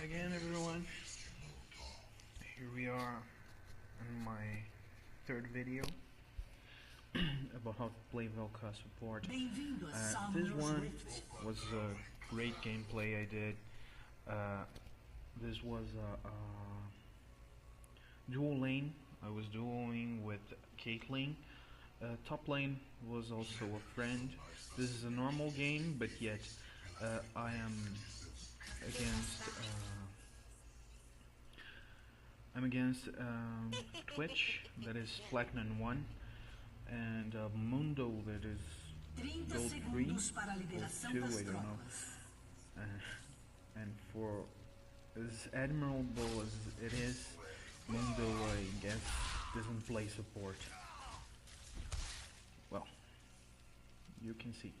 Again, everyone, here we are in my third video about how to play Vel'Koz support. This one was a great gameplay I did. This was a dual lane. I was dueling with Caitlyn. Top lane was also a friend. This is a normal game, but yet I am against Twitch, that is Platinum 1, and Mundo, that is Gold 3, Gold 2, I don't know. And for as admirable as it is, Mundo, I guess, doesn't play support. Well, you can see.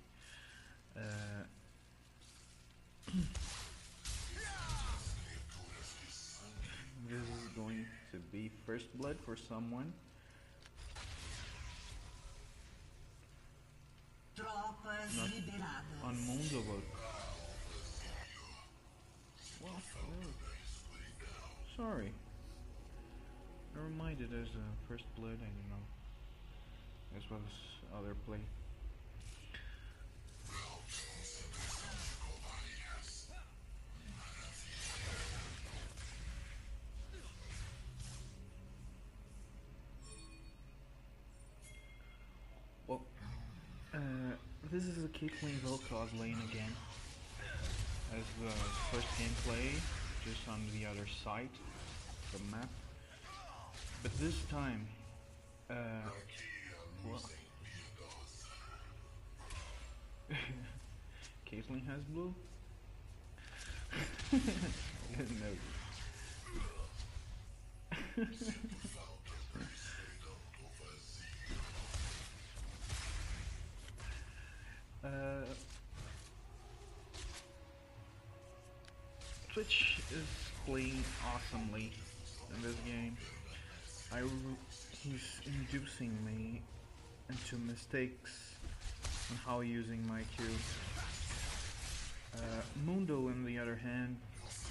This is going to be first blood for someone. Not on Mundo, but well, sorry. Never mind, it is first blood. I don't know. As well as other play. Well, this is a Caitlyn Vel'Koz lane again, as the first gameplay, just on the other side of the map. But this time, well, Caitlyn has blue? I didn't know. Twitch is playing awesomely in this game. He's inducing me into mistakes on how using my Q. Mundo, on the other hand,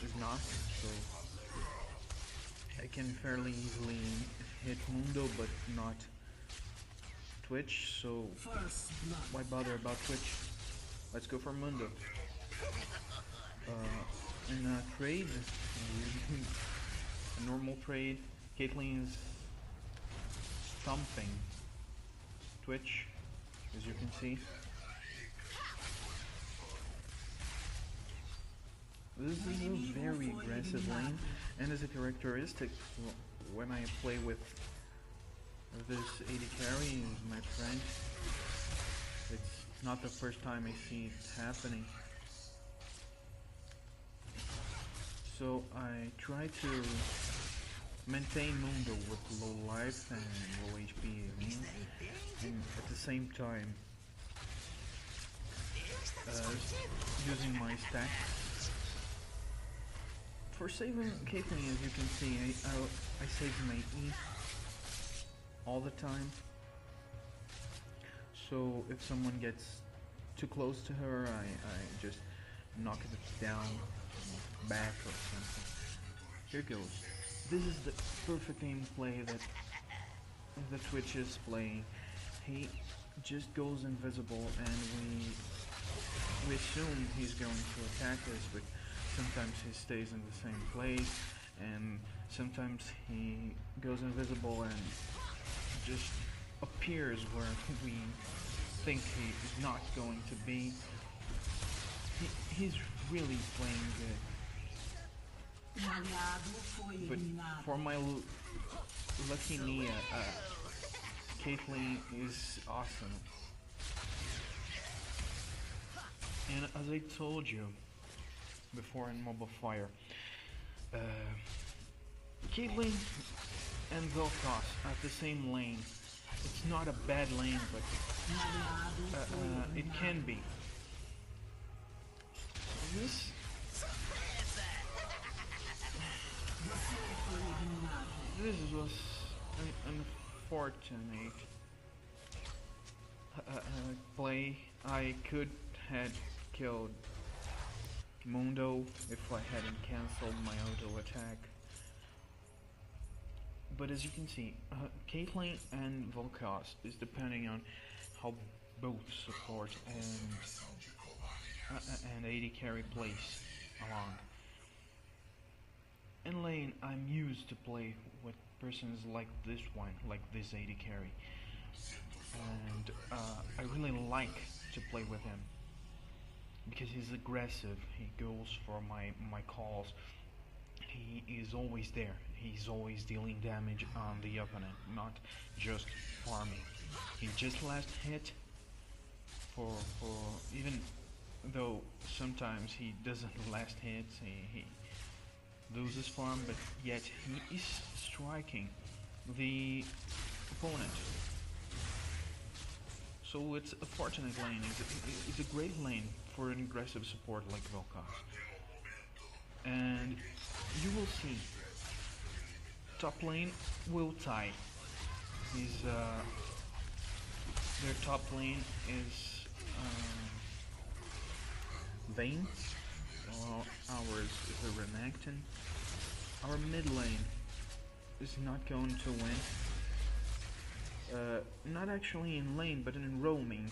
is not, so I can fairly easily hit Mundo, but not Twitch, so why bother about Twitch? Let's go for Mundo. In a trade, a normal trade, Caitlyn is stomping Twitch, as you can see. This is a very aggressive lane, and as a characteristic, when I play with this AD carry, my friend, it's not the first time I see it happening. So I try to maintain Mundo with low life and low HP, and at the same time using my stack. For saving Caitlyn, as you can see, I save my E all the time. So if someone gets too close to her, I just knock it down back or something. Here goes. This is the perfect gameplay that the Twitch is playing. He just goes invisible, and we assume he's going to attack us, but sometimes he stays in the same place, and sometimes he goes invisible and just appears where we think he is not going to be. He's really playing good. But for my lucky Nia, Caitlyn is awesome. And as I told you before in MOBA Fire, Caitlyn and Vel'Koz at the same lane. It's not a bad lane, but it can be. This was unfortunate play. I could have killed Mundo if I hadn't cancelled my auto attack. But as you can see, Caitlyn and Vel'Koz is depending on how both support and AD carry plays along. In lane, I'm used to play with persons like this one, like this AD carry, and I really like to play with him because he's aggressive. He goes for my calls. He is always there. He's always dealing damage on the opponent, not just farming. He just last hit for even though sometimes he doesn't last hits, he loses farm, but yet he is striking the opponent. So it's a fortunate lane. It's a great lane for an aggressive support like Vel'Koz. And you will see top lane will tie. Their top lane is Vayne, while ours is a Renekton. Our mid lane is not going to win. Not actually in lane, but in roaming.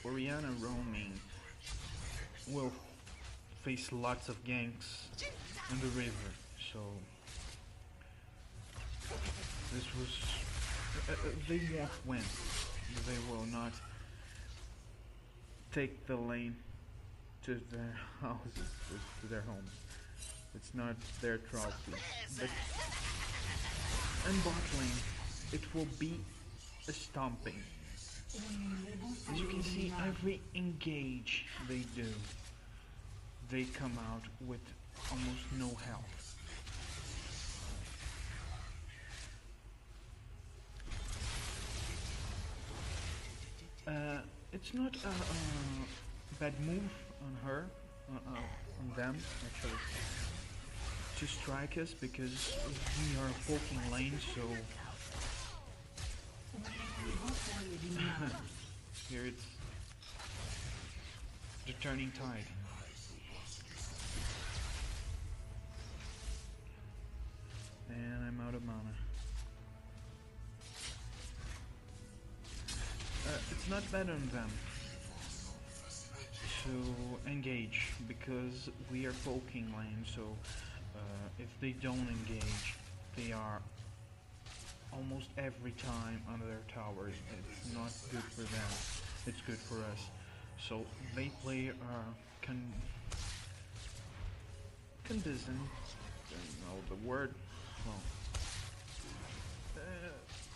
Orianna roaming will face lots of ganks in the river, so this was they won't win. They will not take the lane to their houses, to their homes. It's not their trophy. But in bot lane, it will be a stomping. As you can see, every engage they do, they come out with almost no health. It's not a bad move on her, on them actually, to strike us because we are poking lane, so here it's the turning tide. And I'm out of mana. It's not bad on them to engage because we are poking lane, so if they don't engage, they are almost every time on their towers. It's not good for them, it's good for us. So they play condition, don't know the word, well,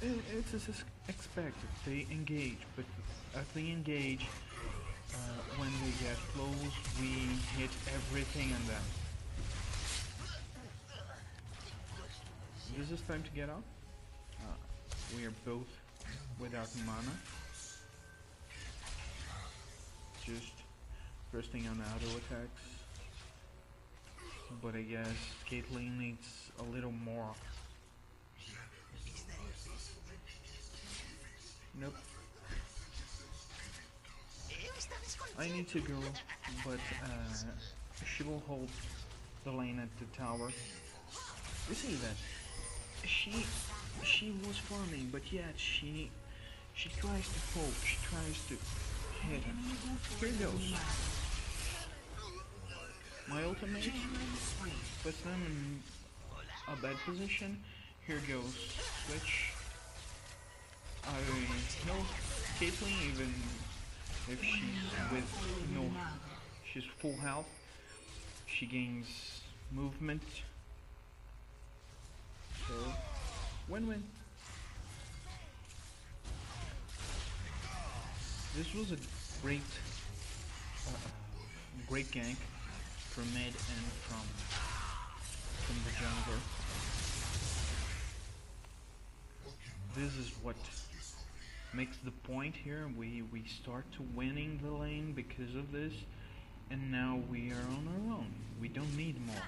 it's as expected. They engage, but as they engage, when they get close, we hit everything on them. This is time to get out. We are both without mana. Just bursting on auto attacks. But I guess Caitlyn needs a little more. Nope. I need to go, but she will hold the lane at the tower. You see that? She was farming, but yet she tries to poke, she tries to hit him. Here goes. My ultimate puts them in a bad position. Here goes. Switch. I know Caitlyn, even if she's with she's full health, she gains movement. So, win-win. This was a great gank from mid and from the jungler. This is what makes the point here. We start to winning the lane because of this, and now we are on our own. We don't need more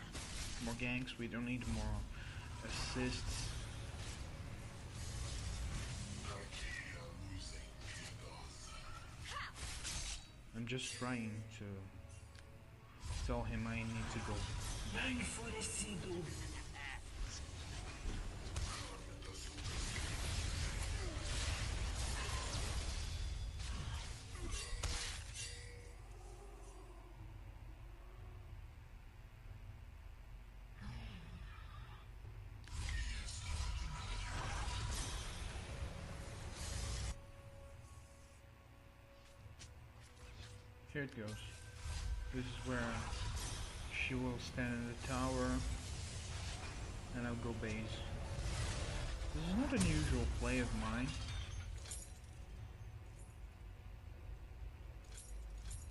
ganks. We don't need more assists. I'm just trying to tell him I need to go back. Here it goes. This is where she will stand in the tower and I'll go base. This is not an usual play of mine.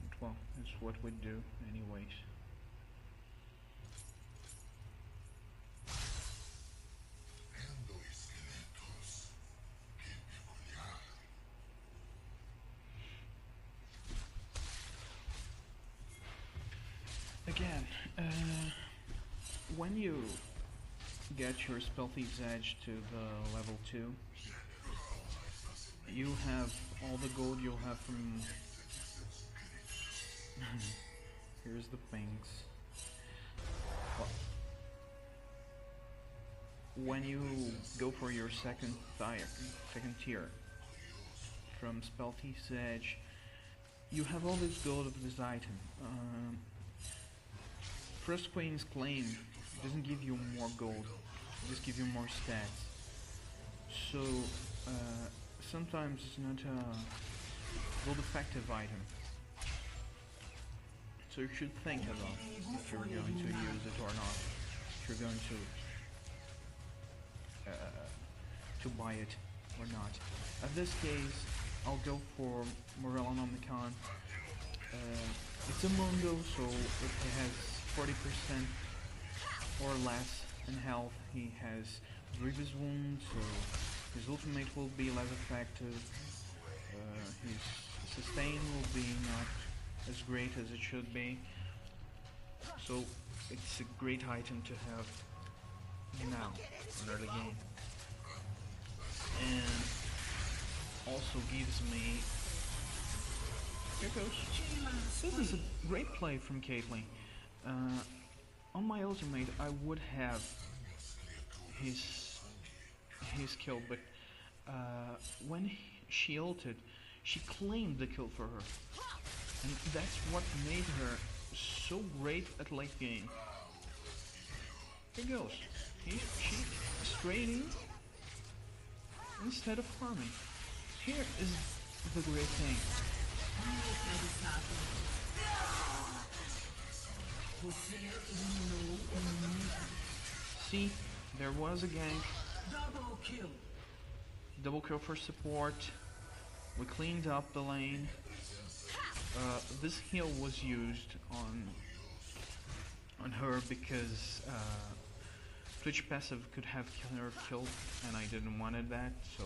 But, well, it's what we do anyways. Again, when you get your Spell Thief's Edge to the level 2, you have all the gold you'll have from... Here's the things. Well, when you go for your second tier from Spell Thief's Edge, you have all this gold of this item. First Queen's Claim doesn't give you more gold, it just gives you more stats. So sometimes it's not a gold effective item. So you should think about if you're going to use it or not. If you're going to buy it or not. In this case, I'll go for Morellonomicon. It's a Mundo, so it has 40% or less in health. He has grievous wounds, so his ultimate will be less effective. His sustain will be not as great as it should be. So it's a great item to have now in early game. And also gives me... Here goes. This is a great play from Caitlyn. On my ultimate, I would have his kill, but when she ulted, she claimed the kill for her, and that's what made her so great at late game. Here goes. She straight in instead of farming. Here is the great thing. See, there was a gank. Double kill for support. We cleaned up the lane. This heal was used on her because Twitch passive could have her killed, and I didn't wanted that, so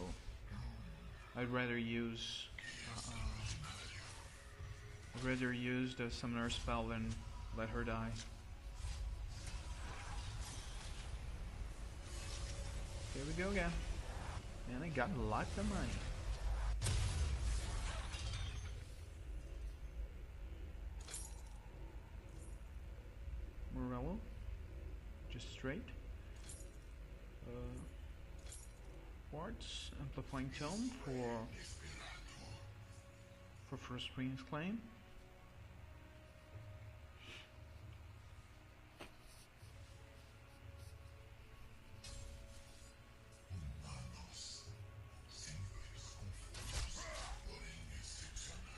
I'd rather use the summoner spell than let her die. Here we go again. And I got lots of money. Morello. Just straight. Quartz. Amplifying Tome for First Queen's Claim.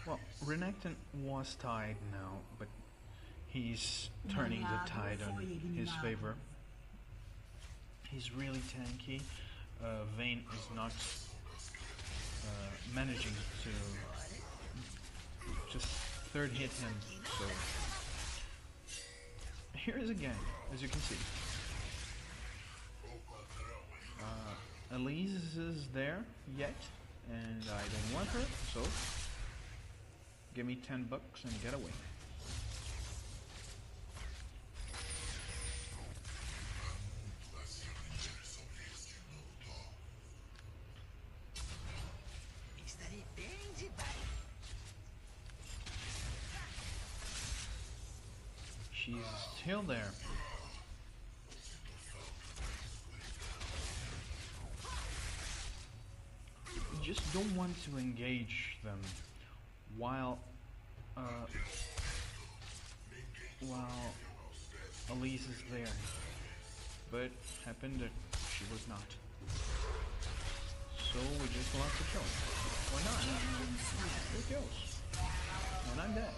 Well, Renekton was tied now, but he's turning the tide on his favor. He's really tanky. Vayne is not managing to just third hit him, so here is a gang, as you can see. Elise is there yet, and I don't want her, so give me 10 bucks and get away. she's still there. You just don't want to engage them while Elise is there. But happened that she was not. So we just lost the kill. Or not. It kills. And I'm dead.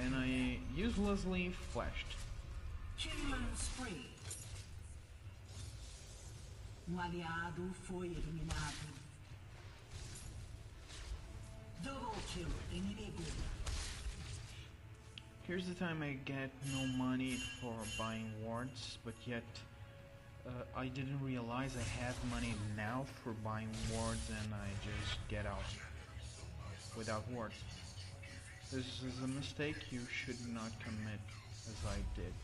And I uselessly flashed. Killing spree. Aliado foi eliminado. Double kill inimigo. Here's the time I get no money for buying wards, but yet I didn't realize I have money now for buying wards, and I just get out without wards. This is a mistake you should not commit, as I did.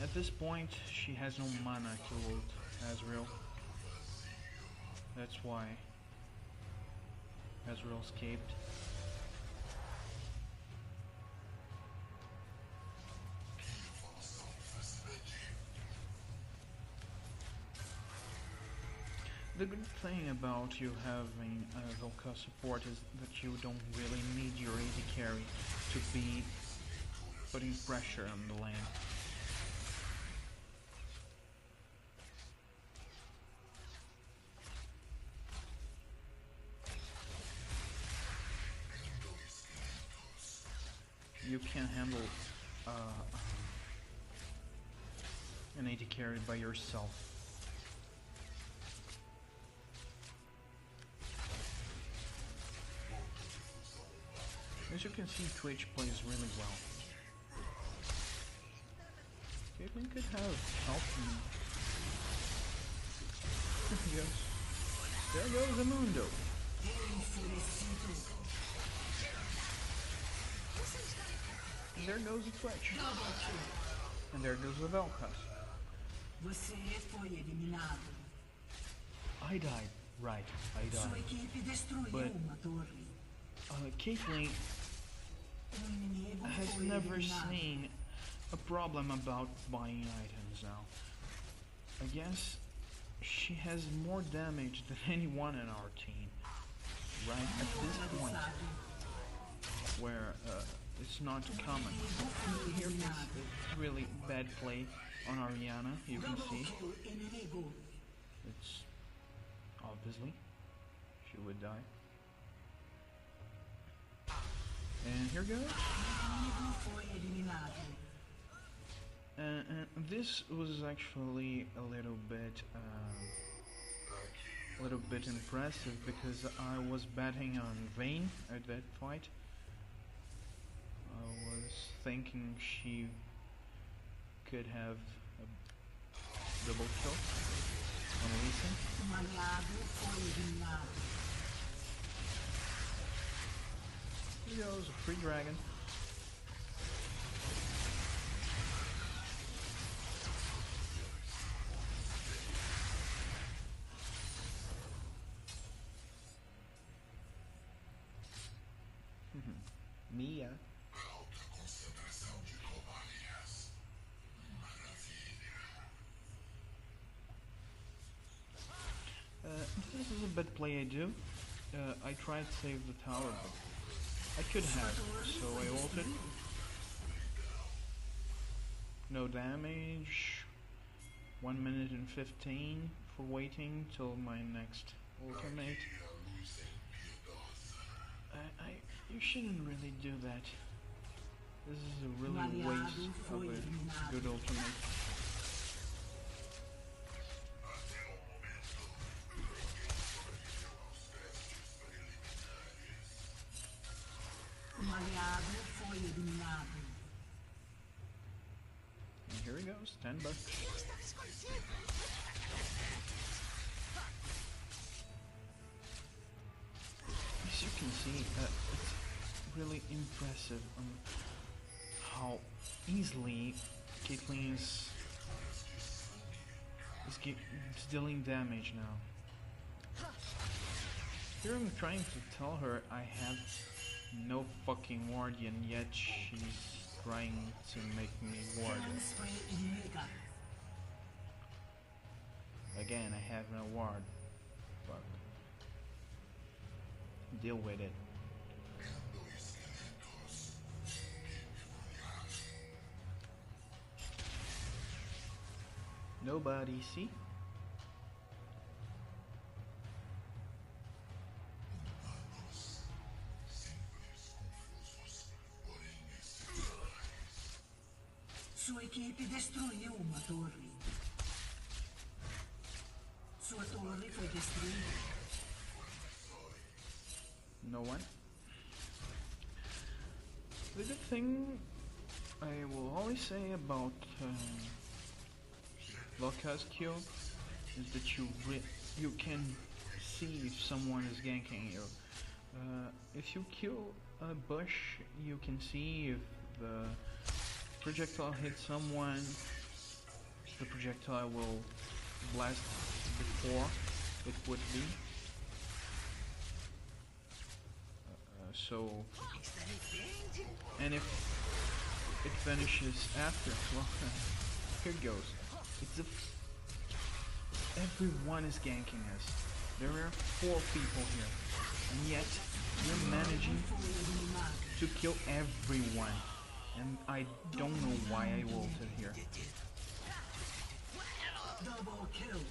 At this point, she has no mana to ult Azrael. That's why Azrael escaped. The good thing about you having Vel'Koz support is that you don't really need your AD carry to be putting pressure on the lane. You can handle an AD carry by yourself. As you can see, Twitch plays really well. Caitlyn could have helped me. Yes. There goes the Mundo. And there goes the Twitch. And there goes the Vel'Koz. Você foi eliminado. I died. Right, I Sua died. equipe destruiu But uma torre. Caitlyn Inimigo has foi never eliminado. seen a problem about buying items now. I guess she has more damage than anyone in our team. Right at this point, where it's not common. Here is really bad play on Ariana, you can see. It's obviously she would die. And here goes. And this was actually a little bit impressive because I was betting on Vayne at that fight. I was thinking she could have a double kill on Lisa. Here goes a free dragon. Mia. This is a bad play I do. I tried to save the tower, but I could have, so I ulted. No damage. 1 minute and 15 for waiting till my next ultimate. You shouldn't really do that. This is a really waste of a good ultimate. And here he goes, $10. As you can see, it's really impressive how easily Caitlyn is dealing damage now. Here I'm trying to tell her I have no fucking ward, and yet she's trying to make me ward it. Transfer inimiga. Again, I have no ward. Fuck. Deal with it. Nobody see? Sua equipe destruiu uma torre. Sua torre foi destruída. No one? The good thing I will always say about Vel'Koz kill is that you can see if someone is ganking you. If you kill a bush, you can see if the projectile hits someone. The projectile will blast before it would be. And if it finishes after, well, here goes. Everyone is ganking us. There are 4 people here, and yet we're managing to kill everyone. And I don't know why I ulted here. Double kill.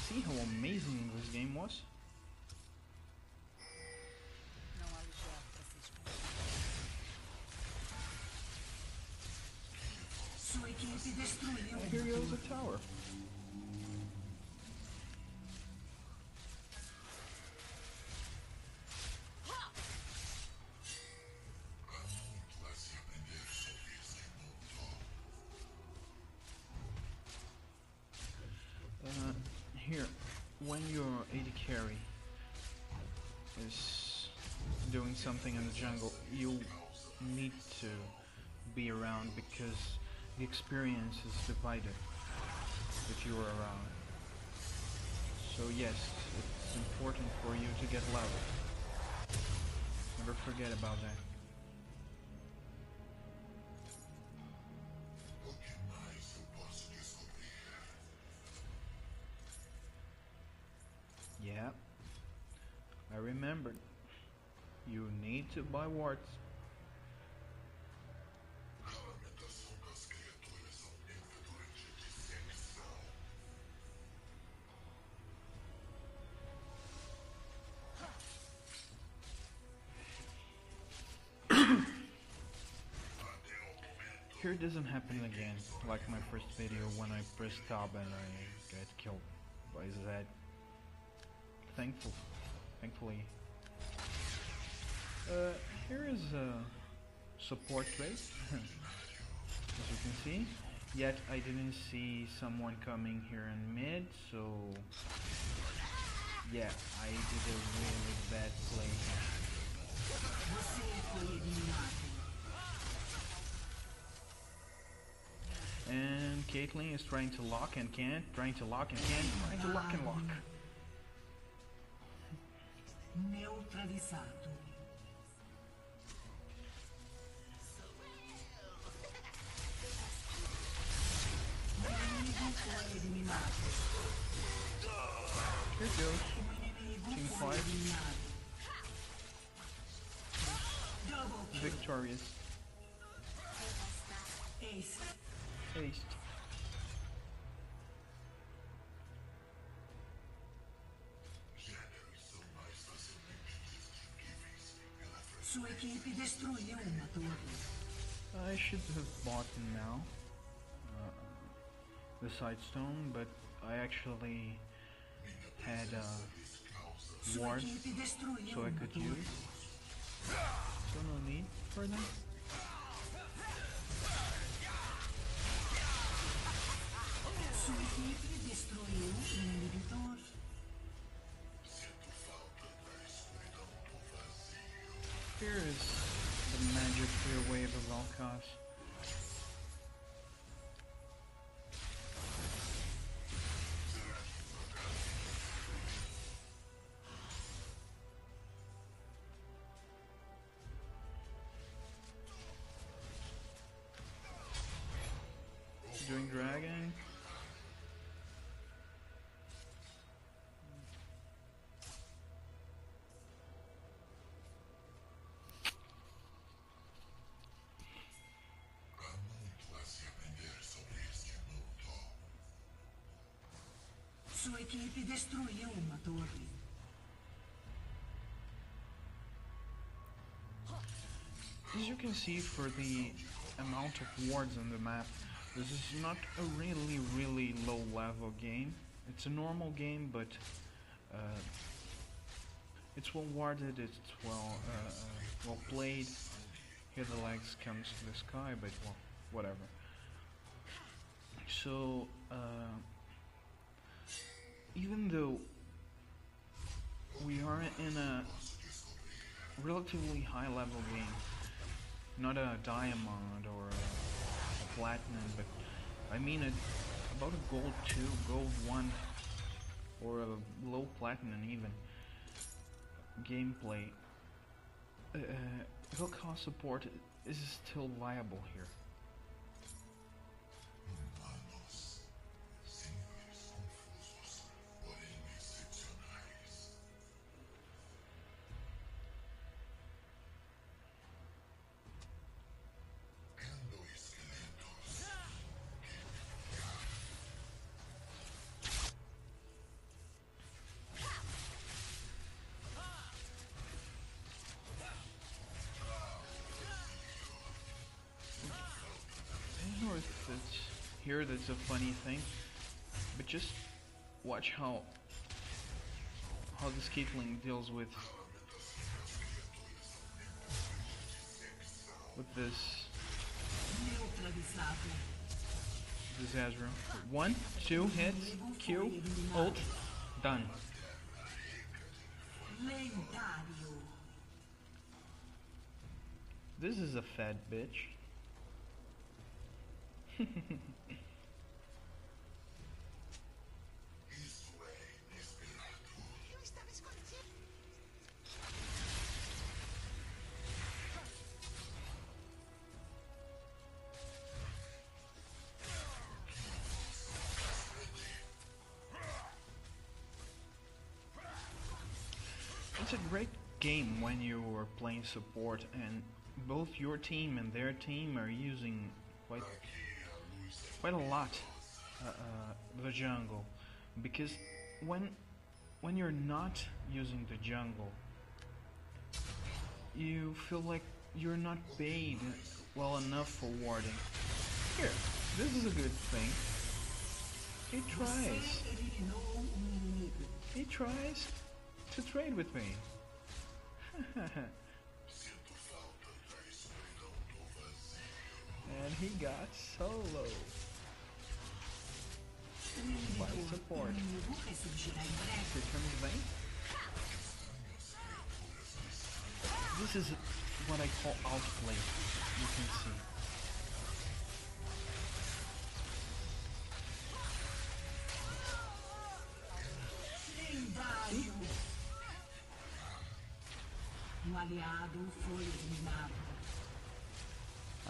See how amazing this game was? Sua equipe destruiu And here goes the tower. Here, when your AD carry is doing something in the jungle, you need to be around because the experience is divided if you are around. So yes, it's important for you to get level. Never forget about that. Yeah, I remembered. You need to buy wards. Here it doesn't happen again, like my first video when I pressed tab and I got killed by Zed. Thankfully. Here is a support trade, as you can see. Yet I didn't see someone coming here in mid, so yeah, I did a really bad play. Você foi eliminado. And Caitlyn is trying to lock and can't, trying to lock and can't, trying to lock and lock. Neutralizado. O inimigo foi eliminado. Here it goes. O inimigo Team foi fight. eliminado. Double kill. Victorious. Ace. Aced. Sua equipe destruiu uma torre. I should have bought now the side stone, but I actually had Sua ward, equipe destruiu so I uma could torre. use. So no need for that. Sua equipe destruiu um inibidor. Here is the magic clear wave of Vel'Koz. Wandering Dragon. Sua equipe destruiu uma torre. As you can see, for the amount of wards on the map, this is not a really low level game. It's a normal game, but it's well warded, it's well played. Here the legs comes to the sky, but well, whatever. So even though we are in a relatively high level game, not a diamond or a platinum, but I mean about a gold 2, gold 1, or a low platinum even gameplay, Vel'Koz support is still viable here. Here that's a funny thing, but just watch how this Caitlyn deals with this Ezreal. 1, 2 hits, Q, ult, done. This is a fat bitch. It's a great game when you are playing support and both your team and their team are using quite a lot the jungle, because when you're not using the jungle, you feel like you're not paid well enough for warding. Here, this is a good thing. He tries to trade with me. And he got solo by support. Here comes Vayne. This is what I call outplay. You can see.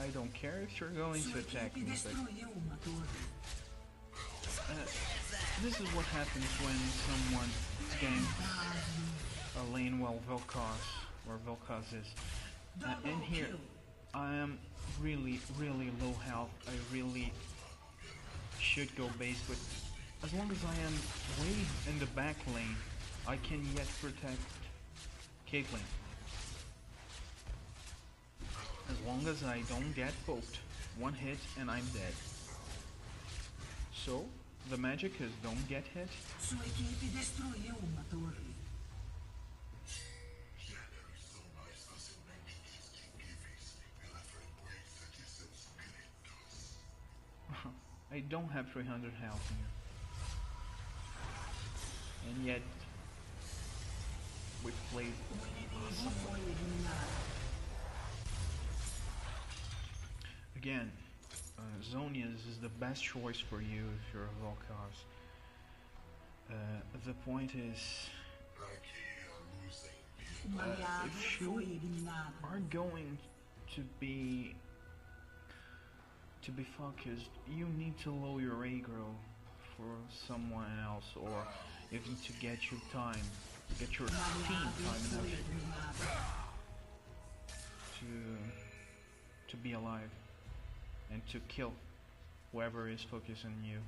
I don't care if you're going to attack me, but this is what happens when someone ganks a lane while Vel'Koz is. In here, I am really low health. I really should go base, but as long as I am way in the back lane, I can yet protect Caitlyn. As long as I don't get poked. One hit and I'm dead. So, the magic is don't get hit. Sua equipe destruiu uma torre. I don't have 300 health here. And yet, we played awesome. Again, Zhonya's is the best choice for you if you're a Vel'Koz. The point is, if you are going to to be focused, you need to lower your aggro for someone else, or even to get your time, get your team time enough to be alive and to kill whoever is focused on you.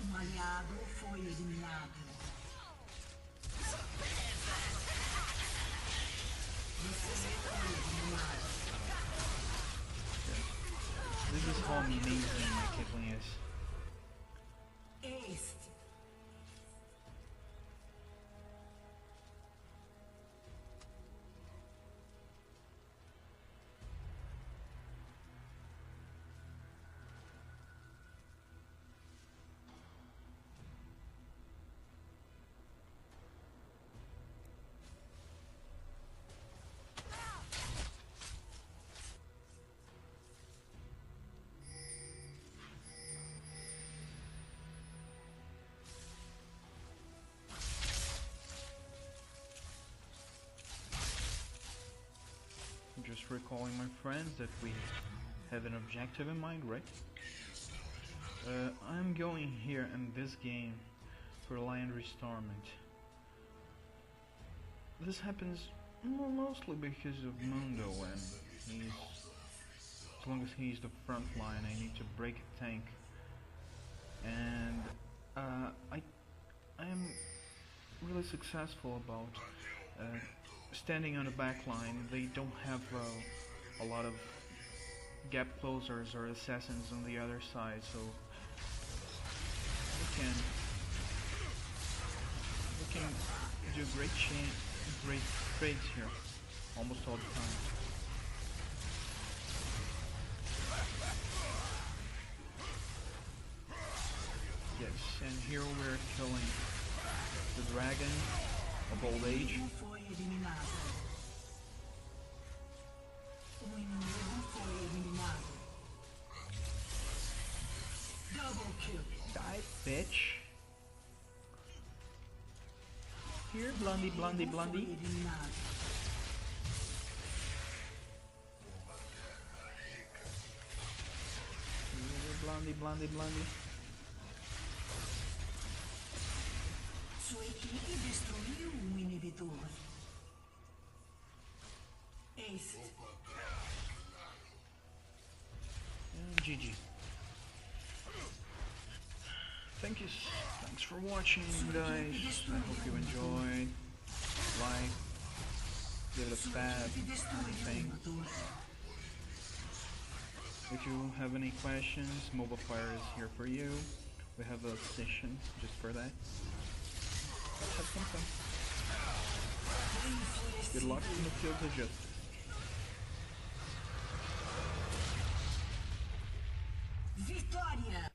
Um aliado foi eliminado. Você foi eliminado. This is how amazing my Caitlyn is. Ace. Just recalling my friends that we have an objective in mind, right? I'm going here in this game for Lion Restorement. This happens mostly because of Mundo, and as long as he's the front line, I need to break a tank. And I am really successful about standing on the back line. They don't have a lot of gap closers or assassins on the other side, so we can do great trades here almost all the time. Yes, and here we're killing the dragon of old age. Foi eliminado. Um inimigo foi eliminado. Double kill. Die, bitch. Here, Blondie, Blondie, Blondie. Foi eliminado. Here, Blondie, Blondie, Blondie. Sua equipe destruiu um inibidor. Ace. And GG. Thanks for watching, guys. I hope you enjoyed. Like, give it a stab, anything. If you have any questions, MOBA Fire is here for you. We have a session just for that. Let's have some fun. Good luck in the field of justice. Vitória!